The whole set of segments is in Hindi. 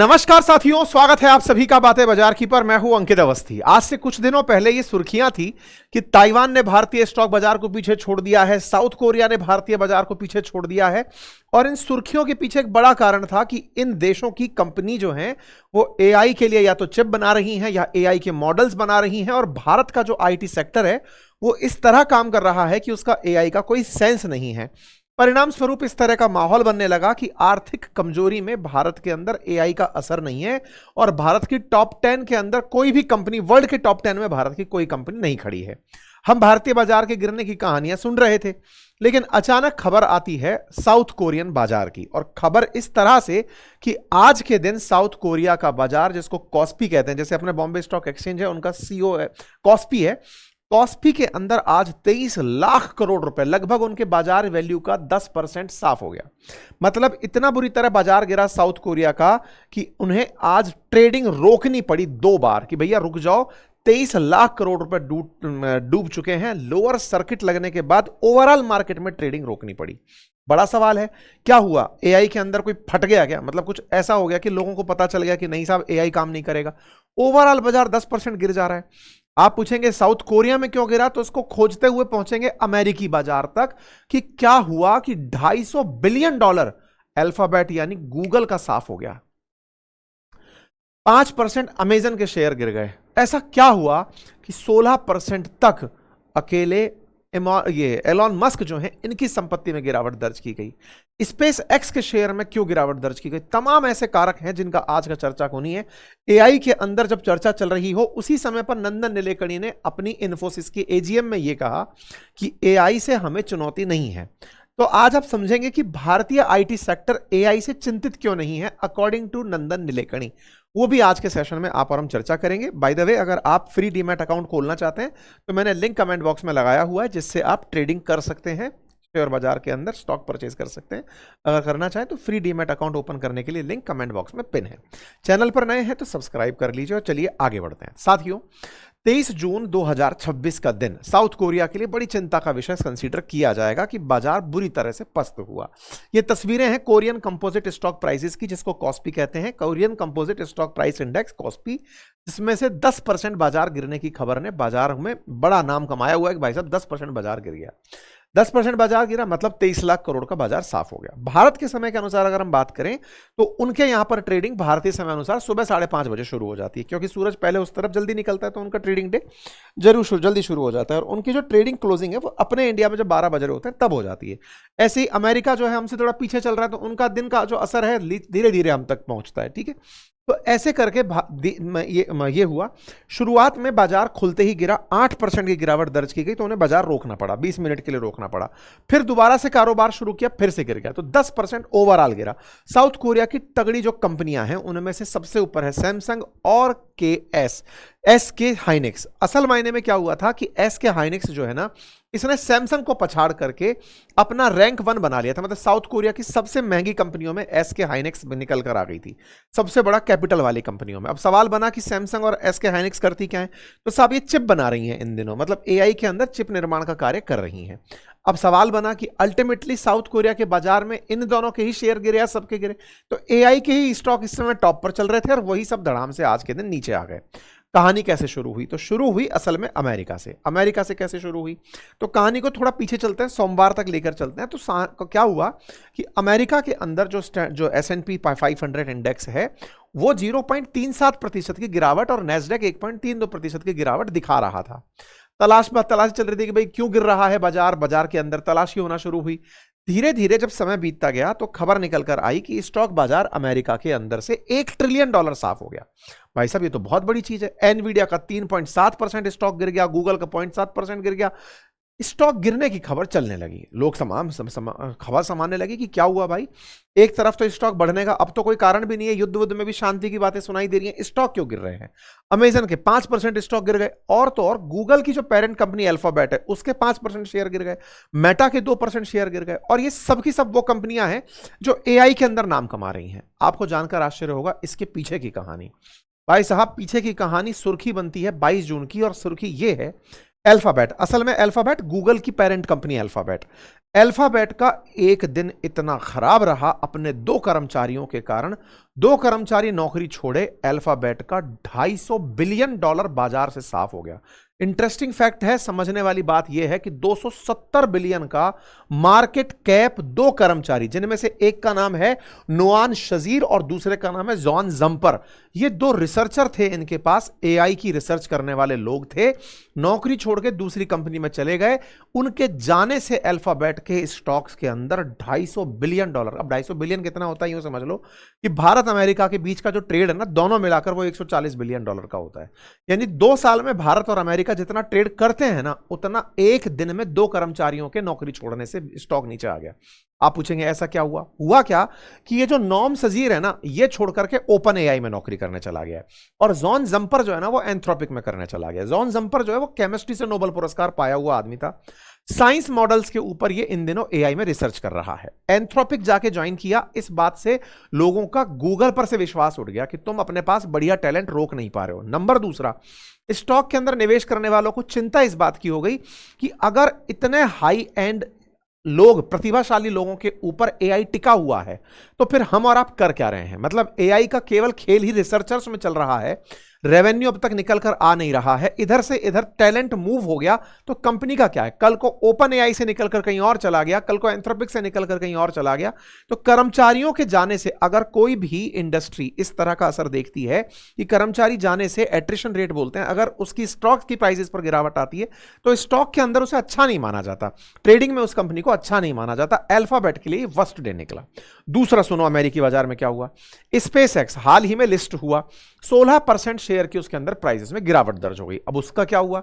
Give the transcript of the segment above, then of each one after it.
नमस्कार साथियों, स्वागत है आप सभी का बातें बाजार की पर। मैं हूं अंकित अवस्थी। आज से कुछ दिनों पहले ये सुर्खियां थी कि ताइवान ने भारतीय स्टॉक बाजार को पीछे छोड़ दिया है, साउथ कोरिया ने भारतीय बाजार को पीछे छोड़ दिया है। और इन सुर्खियों के पीछे एक बड़ा कारण था कि इन देशों की कंपनी जो है वो एआई के लिए या तो चिप बना रही हैं या एआई के मॉडल्स बना रही हैं, और भारत का जो आईटी सेक्टर है वो इस तरह काम कर रहा है कि उसका एआई का कोई सेंस नहीं है। परिणाम स्वरूप इस तरह का माहौल बनने लगा कि आर्थिक कमजोरी में भारत के अंदर एआई का असर नहीं है, और भारत की टॉप 10 के अंदर कोई भी कंपनी, वर्ल्ड के टॉप 10 में भारत की कोई कंपनी नहीं खड़ी है। हम भारतीय बाजार के गिरने की कहानियां सुन रहे थे, लेकिन अचानक खबर आती है साउथ कोरियन बाजार की, और खबर इस तरह से कि आज के दिन साउथ कोरिया का बाजार, जिसको कॉस्पी कहते हैं, जैसे अपने बॉम्बे स्टॉक एक्सचेंज है उनका सीईओ है कॉस्पी है, कॉस्पी के अंदर आज 23 लाख करोड़ रुपए, लगभग उनके बाजार वैल्यू का 10% साफ हो गया। मतलब इतना बुरी तरह बाजार गिरा साउथ कोरिया का कि उन्हें आज ट्रेडिंग रोकनी पड़ी 2 बार कि भैया रुक जाओ। 23 लाख करोड़ रुपए डूब चुके हैं। लोअर सर्किट लगने के बाद ओवरऑल मार्केट में ट्रेडिंग रोकनी पड़ी। बड़ा सवाल है, क्या हुआ? एआई के अंदर कोई फट गया क्या? मतलब कुछ ऐसा हो गया कि लोगों को पता चल गया कि नहीं साहब, एआई काम नहीं करेगा। ओवरऑल बाजार 10% गिर जा रहा है। आप पूछेंगे साउथ कोरिया में क्यों गिरा, तो उसको खोजते हुए पहुंचेंगे अमेरिकी बाजार तक कि क्या हुआ कि $250 बिलियन अल्फाबेट यानी गूगल का साफ हो गया। 5% अमेजन के शेयर गिर गए। ऐसा क्या हुआ कि 16% तक अकेले ये एलॉन मस्क जो है इनकी संपत्ति में गिरावट दर्ज की गई। स्पेस एक्स के शेयर में क्यों गिरावट दर्ज की गई? तमाम ऐसे कारक हैं जिनका आज का चर्चा होनी है। एआई के अंदर जब चर्चा चल रही हो, उसी समय पर नंदन नीलेकणी ने अपनी इन्फोसिस की एजीएम में यह कहा कि एआई से हमें चुनौती नहीं है। तो आज आप समझेंगे कि भारतीय आईटी सेक्टर एआई से चिंतित क्यों नहीं है, अकॉर्डिंग टू नंदन नीलेकणी। वो भी आज के सेशन में आप और हम चर्चा करेंगे। बाय द वे, अगर आप फ्री डीमैट अकाउंट खोलना चाहते हैं तो मैंने लिंक कमेंट बॉक्स में लगाया हुआ है, जिससे आप ट्रेडिंग कर सकते हैं, शेयर बाजार के अंदर स्टॉक परचेज कर सकते हैं। अगर करना चाहें तो फ्री डीमैट अकाउंट ओपन करने के लिए लिंक कमेंट बॉक्स में पिन है। चैनल पर नए हैं तो सब्सक्राइब कर लीजिए। और चलिए आगे बढ़ते हैं साथियों। 23 जून 2026 का दिन साउथ कोरिया के लिए बड़ी चिंता का विषय कंसीडर किया जाएगा कि बाजार बुरी तरह से पस्त हुआ। ये तस्वीरें हैं कोरियन कंपोजिट स्टॉक प्राइसेस की, जिसको कॉस्पी कहते हैं, Korean composite stock price index KOSPI. जिसमें से 10% बाजार गिरने की खबर ने बाजार में बड़ा नाम कमाया हुआ है कि भाई साहब 10% बाजार गिर गया। 10% बाजार गिरा मतलब 23 लाख करोड़ का बाजार साफ हो गया। भारत के समय के अनुसार अगर हम बात करें तो उनके यहां पर ट्रेडिंग भारतीय समय अनुसार सुबह 5:30 बजे शुरू हो जाती है, क्योंकि सूरज पहले उस तरफ जल्दी निकलता है, तो उनका ट्रेडिंग डे जल्दी शुरू हो जाता है। और उनकी जो ट्रेडिंग क्लोजिंग है वो अपने इंडिया में जब 12 बजे होते हैं तब हो जाती है। ऐसे ही अमेरिका जो है हमसे थोड़ा पीछे चल रहा है, तो उनका दिन का जो असर है धीरे धीरे हम तक पहुंचता है। ठीक है, तो ऐसे करके ये हुआ। शुरुआत में बाजार खुलते ही गिरा, 8% की गिरावट दर्ज की गई, तो उन्हें बाजार रोकना पड़ा, 20 मिनट के लिए रोकना पड़ा। फिर दोबारा से कारोबार शुरू किया, फिर से गिर गया, तो 10% ओवरऑल गिरा। साउथ कोरिया की तगड़ी जो कंपनियां हैं उनमें से सबसे ऊपर है सैमसंग और एस के हाइनिक्स। असल मायने में क्या हुआ था कि एस के हाइनिक्स जो है ना, इसने सैमसंग को पछाड़ करके अपना रैंक 1 बना लिया था। मतलब साउथ कोरिया की सबसे महंगी कंपनियों में एस के हाइनिक्स निकल कर आ गई थी, सबसे बड़ा कैपिटल वाली कंपनियों में। अब सवाल बना कि सैमसंग और एस के हाइनिक्स करती क्या है, तो साहब ये चिप बना रही हैं इन दिनों, मतलब एआई के अंदर चिप निर्माण का कार्य कर रही हैं। अब सवाल बना कि अल्टीमेटली साउथ कोरिया के बाजार में इन दोनों के ही शेयर गिरे या सबके गिरे, तो एआई के ही स्टॉक इस समय टॉप पर चल रहे थे और वही सब धड़ाम से आज के दिन नीचे आ गए। कहानी कैसे शुरू हुई? तो शुरू हुई असल में अमेरिका से। अमेरिका से कैसे शुरू हुई? तो कहानी को थोड़ा पीछे चलते हैं, सोमवार तक लेकर चलते हैं। तो क्या हुआ कि अमेरिका के अंदर जो S&P 500 इंडेक्स है वो 0.37% की गिरावट और नैस्डैक 1.32% की गिरावट दिखा रहा था। तलाश चल रही थी कि भाई क्यों गिर रहा है बाजार के अंदर तलाशी होना शुरू हुई। धीरे धीरे जब समय बीतता गया तो खबर निकल कर आई कि स्टॉक बाजार अमेरिका के अंदर से $1 ट्रिलियन साफ हो गया। भाई साहब ये तो बहुत बड़ी चीज है। एनवीडिया का 3.7% स्टॉक गिर गया, गूगल का 0.7% गिर गया। स्टॉक गिरने की खबर चलने लगी, लोग खबर समाने लगी कि क्या हुआ भाई। एक तरफ तो स्टॉक बढ़ने का अब तो कोई कारण भी नहीं है, युद्ध में भी शांति की बातें सुनाई दे रही हैं, स्टॉक क्यों गिर रहे हैं? अमेजन के 5% स्टॉक गिर गए, और तो और गूगल की जो पेरेंट कंपनी अल्फाबेट है उसके 5% शेयर गिर गए, मेटा के 2% शेयर गिर गए। और ये सब की सब वो कंपनियां हैं जो एआई के अंदर नाम कमा रही हैं। आपको जानकर आश्चर्य होगा इसके पीछे की कहानी। भाई साहब पीछे की कहानी सुर्खी बनती है 22 जून की, और सुर्खी ये है अल्फाबेट, असल में अल्फाबेट गूगल की पेरेंट कंपनी अल्फाबेट। अल्फाबेट का एक दिन इतना खराब रहा अपने 2 कर्मचारियों के कारण, 2 कर्मचारी नौकरी छोड़े, अल्फाबेट का $250 बिलियन बाजार से साफ हो गया। इंटरेस्टिंग फैक्ट है, समझने वाली बात यह है कि 270 बिलियन का मार्केट कैप 2 कर्मचारी, जिनमें से एक का नाम है नोआन शजीर और दूसरे का नाम है जॉन जंपर। ये 2 रिसर्चर थे, इनके पास एआई की रिसर्च करने वाले लोग थे, नौकरी छोड़ के दूसरी कंपनी में चले गए। उनके जाने से अल्फाबेट के स्टॉक्स के अंदर $250 बिलियन, अब $250 बिलियन कितना होता है यूं समझ लो कि भारत अमेरिका के बीच का जो ट्रेड है ना, दोनों मिलाकर वो $140 बिलियन का होता है। यानी 2 साल में भारत और अमेरिका जितना ट्रेड करते हैं ना, उतना एक दिन में 2 कर्मचारियों के नौकरी छोड़ने से स्टॉक नीचे आ गया। आप पूछेंगे ऐसा क्या हुआ? हुआ क्या कि ये जो नॉम सजीर है ना, ये छोड़ करके ओपन एआई में नौकरी करने चला गया, और जॉन जंपर जो है ना, वो एंथ्रोपिक में करने चला गया। जॉन जंपर जो है वो केमिस्ट्री से नोबेल पुरस्कार पाया हुआ आदमी था। साइंस मॉडल्स के ऊपर ये इन दिनों एआई में रिसर्च कर रहा है। एंथ्रोपिक जाके ज्वाइन किया। इस बात से लोगों का गूगल पर से विश्वास उठ गया कि तुम अपने पास बढ़िया टैलेंट रोक नहीं पा रहे हो। नंबर दूसरा, स्टॉक के अंदर निवेश करने वालों को चिंता इस बात की हो गई कि अगर इतने हाई एंड लोग, प्रतिभाशाली लोगों के ऊपर एआई टिका हुआ है, तो फिर हम और आप कर क्या रहे हैं? मतलब एआई का केवल खेल ही रिसर्चर्स में चल रहा है, रेवेन्यू अब तक निकल कर आ नहीं रहा है, इधर से इधर टैलेंट मूव हो गया, तो कंपनी का क्या है? कल को ओपन एआई से निकलकर कहीं और चला गया, कल को एंथ्रोपिक से निकलकर कहीं और चला गया, तो कर्मचारियों के जाने से अगर कोई भी इंडस्ट्री इस तरह का असर देखती है कि कर्मचारी जाने से एट्रिशन रेट बोलते हैं, अगर उसकी स्टॉक की प्राइसेस पर गिरावट आती है, तो स्टॉक के अंदर उसे अच्छा नहीं माना जाता, ट्रेडिंग में उस कंपनी को अच्छा नहीं माना जाता। अल्फाबेट के लिए वर्स्ट डे निकला। दूसरा सुनो, अमेरिकी बाजार में क्या हुआ? स्पेस एक्स हाल ही में लिस्ट हुआ, 16% शेयर की उसके अंदर प्राइसेस में गिरावट दर्ज हो गई। अब उसका क्या हुआ?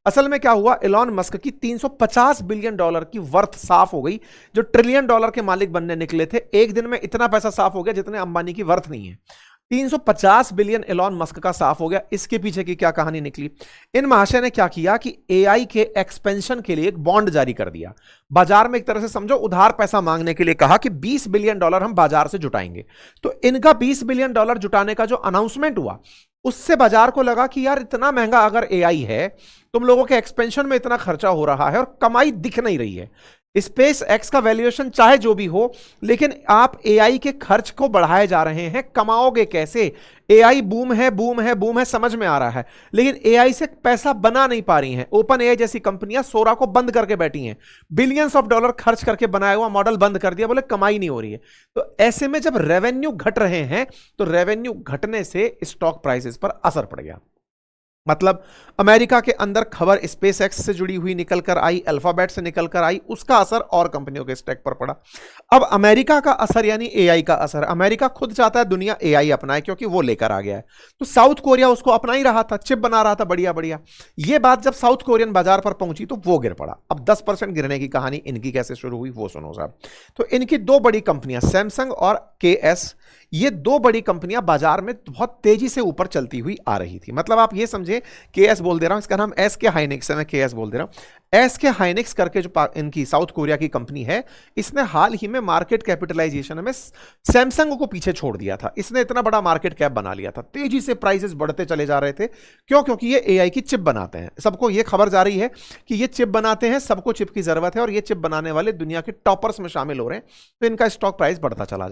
असल में क्या हुआ, एलॉन मस्क की $350 बिलियन की वर्थ साफ हो गई। जो $1 ट्रिलियन के मालिक बनने निकले थे, एक दिन में इतना पैसा साफ हो गया जितने अंबानी की वर्थ नहीं है। 350 बिलियन एलॉन मस्क का साफ हो गया। इसके पीछे की क्या कहानी निकली? इन महाशय ने क्या किया कि एआई के एक्सपेंशन के लिए एक बॉन्ड जारी कर दिया। बाजार में एक तरह से समझो उधार पैसा मांगने के लिए कहा कि $20 बिलियन हम बाजार से जुटाएंगे। तो इनका $20 बिलियन जुटाने का जो अनाउंसमेंट हुआ, उससे बाजार को लगा कि यार इतना महंगा अगर एआई है, तुम लोगों के एक्सपेंशन में इतना खर्चा हो रहा है और कमाई दिख नहीं रही है, स्पेस एक्स का वैल्यूएशन चाहे जो भी हो, लेकिन आप एआई के खर्च को बढ़ाए जा रहे हैं, कमाओगे कैसे? एआई बूम है, बूम है, बूम है, समझ में आ रहा है, लेकिन एआई से पैसा बना नहीं पा रही हैं। ओपन एआई जैसी कंपनियां सोरा को बंद करके बैठी हैं, बिलियंस ऑफ डॉलर खर्च करके बनाया हुआ मॉडल बंद कर दिया, बोले कमाई नहीं हो रही है। तो ऐसे में जब रेवेन्यू घट रहे हैं, तो रेवेन्यू घटने से स्टॉक प्राइसेस पर असर पड़ गया। मतलब अमेरिका के अंदर खबर स्पेस एक्स से जुड़ी हुई निकल कर आई, अल्फाबेट से निकल कर आई, उसका असर और कंपनियों के स्टॉक पर पड़ा। अब अमेरिका का असर यानी एआई का असर, अमेरिका खुद चाहता है दुनिया एआई अपनाए क्योंकि वो लेकर आ गया है। तो साउथ कोरिया उसको अपना ही रहा था, चिप बना रहा था बढ़िया बढ़िया। ये बात जब साउथ कोरियन बाजार पर पहुंची तो वो गिर पड़ा। अब 10% गिरने की कहानी इनकी कैसे शुरू हुई वो सुनो साहब। तो इनकी 2 बड़ी कंपनियां सैमसंग और केएस, ये 2 बड़ी कंपनियां बाजार में बहुत तेजी से ऊपर चलती हुई आ रही थी। मतलब आप ये समझे, केएस बोल दे रहा हूं, इसका नाम एसके हाइनिक्स है, मैं केएस बोल दे रहा हूं। एसके हाइनिक्स करके जो इनकी साउथ कोरिया की कंपनी है, इसने हाल ही में मार्केट कैपिटलाइजेशन में सैमसंग को पीछे छोड़ दिया था। इसने इतना बड़ा मार्केट कैप बना लिया था, तेजी से प्राइसेस बढ़ते चले जा रहे थे। क्यों? क्योंकि ये एआई की चिप बनाते हैं। सबको ये खबर जा रही है कि ये चिप बनाते हैं, सबको चिप की जरूरत है और ये चिप बनाने वाले दुनिया के टॉपर्स में शामिल हो रहे हैं। तो इनका स्टॉक प्राइस बढ़ता चला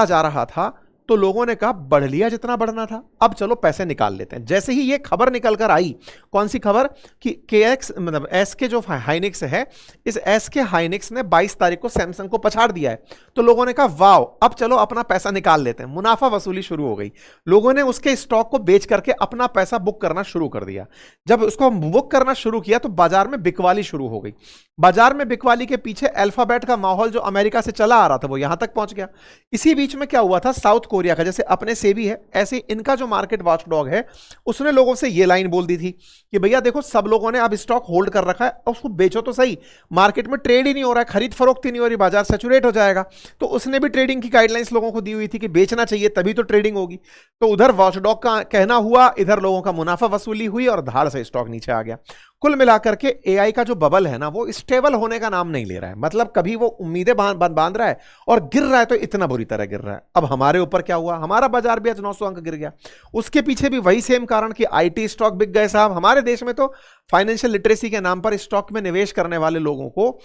जा रहा था। तो लोगों ने कहा बढ़ लिया जितना बढ़ना था, अब चलो पैसे निकाल लेते हैं। जैसे ही ये खबर निकल कर आई, कौन सी खबर? कि केएक्स मतलब एसके जो हाइनिक्स है, इस एसके हाइनिक्स ने 22 तारीख को सैमसंग को पछाड़ दिया है। तो लोगों ने कहा वाह, अब चलो अपना पैसा निकाल लेते हैं। मुनाफा वसूली शुरू हो गई। लोगों ने उसके स्टॉक को बेच करके अपना पैसा बुक करना शुरू कर दिया। जब उसको बुक करना शुरू किया तो बाजार में बिकवाली शुरू हो गई। बाजार में बिकवाली के पीछे अल्फाबेट का माहौल जो अमेरिका से चला आ रहा था वो यहां तक पहुंच गया। इसी बीच में क्या हुआ था, साउथ कोरिया का, जैसे अपने सेबी है ऐसे इनका जो मार्केट वॉचडॉग है, उसने लोगों से ये लाइन बोल दी थी कि भैया देखो, सब लोगों ने अब स्टॉक होल्ड कर रखा है, उसको बेचो तो सही, मार्केट में ट्रेड ही नहीं हो रहा है, खरीद फरोख्त ही नहीं हो रही, बाजार सैचुरेट हो जाएगा। तो उसने भी ट्रेडिंग की गाइडलाइंस लोगों को दी हुई थी कि बेचना चाहिए तभी तो ट्रेडिंग होगी। तो उधर वॉचडॉग का कहना हुआ, इधर लोगों का मुनाफा वसूली हुई और धाड़ से स्टॉक नीचे आ गया। कुल मिलाकर के एआई का जो बबल है ना, वो स्टेबल होने का नाम नहीं ले रहा है। मतलब कभी वो उम्मीदें बांध रहा है और गिर रहा है तो इतना बुरी तरह गिर रहा है। अब हमारे ऊपर क्या हुआ, हमारा बाजार भी आज 900 अंक गिर गया। उसके पीछे भी वही सेम कारण कि आईटी स्टॉक बिक गए साहब। हमारे देश में तो फाइनेंशियल लिटरेसी के नाम पर स्टॉक में निवेश करने वाले लोगों को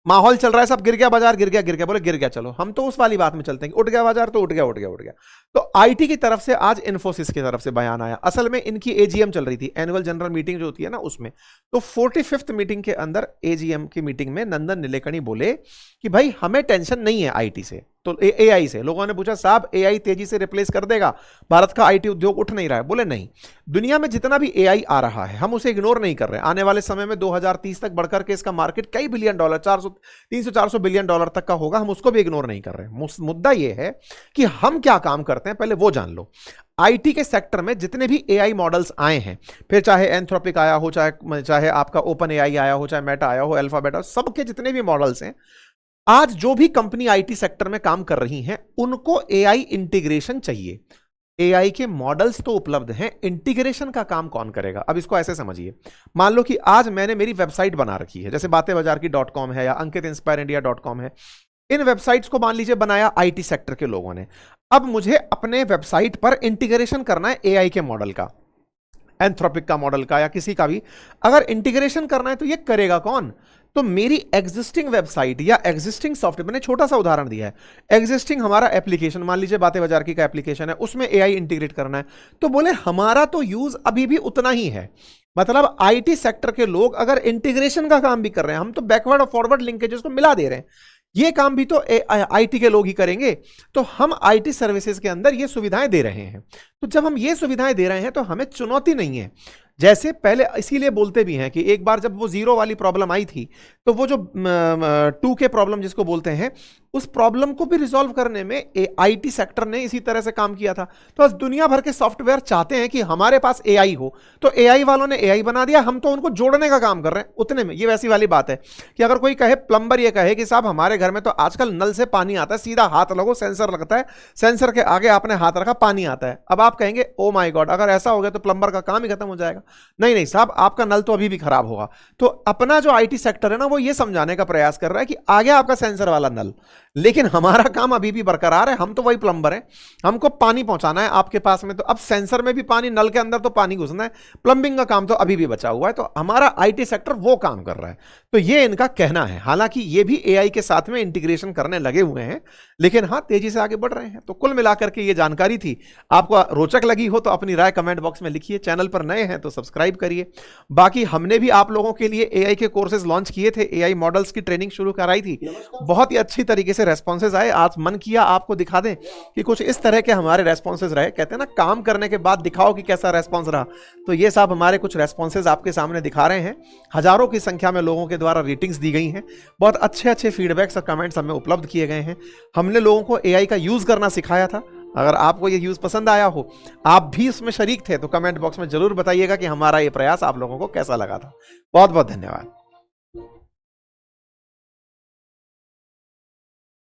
माहौल चल रहा है, सब गिर गया बाजार, गिर गया, बोले गिर गया, चलो हम तो उस वाली बात में चलते हैं कि उठ गया बाजार तो उठ गया। तो आईटी की तरफ से आज इन्फोसिस की तरफ से बयान आया। असल में इनकी एजीएम चल रही थी, एनुअल जनरल मीटिंग जो होती है ना उसमें। तो 45th मीटिंग के अंदर एजीएम की मीटिंग में नंदन नीलेकणी बोले कि भाई हमें टेंशन नहीं है आईटी से, तो एआई से। लोगों ने पूछा साहब एआई तेजी से रिप्लेस कर देगा, भारत का आईटी उद्योग उठ नहीं रहा है। बोले नहीं, दुनिया में जितना भी एआई आ रहा है हम उसे इग्नोर नहीं कर रहे। आने वाले समय में 2030 तक बढ़कर के इसका मार्केट कई बिलियन डॉलर, 300-400 बिलियन डॉलर तक का होगा, हम उसको भी इग्नोर नहीं कर रहे। मुद्दा यह है कि हम क्या काम करते हैं पहले वो जान लो। आईटी के सेक्टर में जितने भी एआई मॉडल्स आए हैं, फिर चाहे एंथ्रोपिक आया हो, चाहे आपका ओपन एआई आया हो, चाहे मेटा आया हो, अल्फाबेट, सबके जितने भी मॉडल्स हैं, आज जो भी कंपनी आईटी सेक्टर में काम कर रही हैं उनको एआई इंटीग्रेशन चाहिए। एआई के मॉडल्स तो उपलब्ध हैं, इंटीग्रेशन का काम कौन करेगा? अब इसको ऐसे समझिए, मान लो कि आज मैंने मेरी वेबसाइट बना रखी है, जैसे बातें बाजार की .com है या अंकित इंस्पायर इंडिया .com है। इन वेबसाइट्स को मान लीजिए बनाया आईटी सेक्टर के लोगों ने। अब मुझे अपने वेबसाइट पर इंटीग्रेशन करना है एआई के मॉडल का, एंथ्रोपिक का मॉडल का, या किसी का भी। अगर इंटीग्रेशन करना है तो ये करेगा कौन? तो मेरी एग्जिस्टिंग वेबसाइट या एग्जिस्टिंग सॉफ्टवेयर, मैंने छोटा सा उदाहरण दिया है, एग्जिस्टिंग हमारा एप्लीकेशन, मान लीजिए बातें बाजार की का एप्लीकेशन है, उसमें एआई इंटीग्रेट करना है। तो बोले हमारा तो यूज अभी भी उतना ही है। मतलब आईटी सेक्टर के लोग अगर इंटीग्रेशन का काम भी कर रहे हैं, हम तो बैकवर्ड और फॉरवर्ड लिंकेजेस को मिला दे रहे हैं, ये काम भी तो आईटी के लोग ही करेंगे। तो हम आईटी सर्विसेज के अंदर ये सुविधाएं दे रहे हैं। तो जब हम ये सुविधाएं दे रहे हैं तो हमें चुनौती नहीं है। जैसे पहले इसीलिए बोलते भी हैं कि एक बार जब वो जीरो वाली प्रॉब्लम आई थी, तो वो जो 2K प्रॉब्लम जिसको बोलते हैं, उस प्रॉब्लम को भी रिजॉल्व करने में आईटी सेक्टर ने इसी तरह से काम किया था। तो आज दुनिया भर के सॉफ्टवेयर चाहते हैं कि हमारे पास एआई हो, तो एआई वालों ने एआई बना दिया, हम तो उनको जोड़ने का काम कर रहे हैं उतने में। ये वैसी वाली बात है कि अगर कोई कहे, प्लम्बर ये कहे कि साहब हमारे घर में तो आजकल नल से पानी आता है, सीधा हाथ लगो, सेंसर लगता है, सेंसर के आगे आपने हाथ रखा, पानी आता है। अब आप कहेंगे ओ माय गॉड, अगर ऐसा हो गया तो प्लम्बर का काम ही खत्म हो जाएगा। नहीं नहीं साहब, आपका नल तो अभी भी खराब होगा। तो अपना जो आईटी सेक्टर है ना, वो ये समझाने का प्रयास कर रहा है कि आ गया आपका सेंसर वाला नल, लेकिन हमारा काम अभी भी बरकरार है, हम तो वही प्लम्बर हैं, हमको पानी पहुंचाना है आपके पास में। तो अब सेंसर में भी पानी, नल के अंदर तो पानी घुसना है, प्लम्बिंग का काम तो अभी भी बचा हुआ है। तो हमारा आईटी सेक्टर वो काम कर रहा है। तो ये इनका कहना है। हालांकि ये भी एआई के साथ में इंटीग्रेशन करने लगे हुए हैं, लेकिन हाँ तेजी से आगे बढ़ रहे हैं। तो कुल मिलाकर के ये जानकारी थी। आपको रोचक लगी हो तो अपनी राय कमेंट बॉक्स में लिखिए। चैनल पर नए हैं तो सब्सक्राइब करिए। बाकी हमने भी आप लोगों के लिए एआई के कोर्सेज लॉन्च किए थे, एआई मॉडल्स की ट्रेनिंग शुरू कराई थी, बहुत ही अच्छी तरीके से रेस्पॉन्सेज आए। आज मन किया आपको दिखा दें कि कुछ इस तरह के हमारे रेस्पॉन्सेज रहे। कहते हैं ना, काम करने के बाद दिखाओ कि कैसा रेस्पॉन्स रहा। तो ये साहब हमारे कुछ रेस्पॉन्सेज आपके सामने दिखा रहे हैं। हजारों की संख्या में लोगों के द्वारा रेटिंग्स दी गई हैं, बहुत अच्छे अच्छे फीडबैक्स और कमेंट्स हमें उपलब्ध किए गए हैं। हमने लोगों को एआई का यूज करना सिखाया था। अगर आपको ये यूज पसंद आया हो, आप भी उसमें शरीक थे, तो कमेंट बॉक्स में जरूर बताइएगा कि हमारा ये प्रयास आप लोगों को कैसा लगा था। बहुत बहुत धन्यवाद।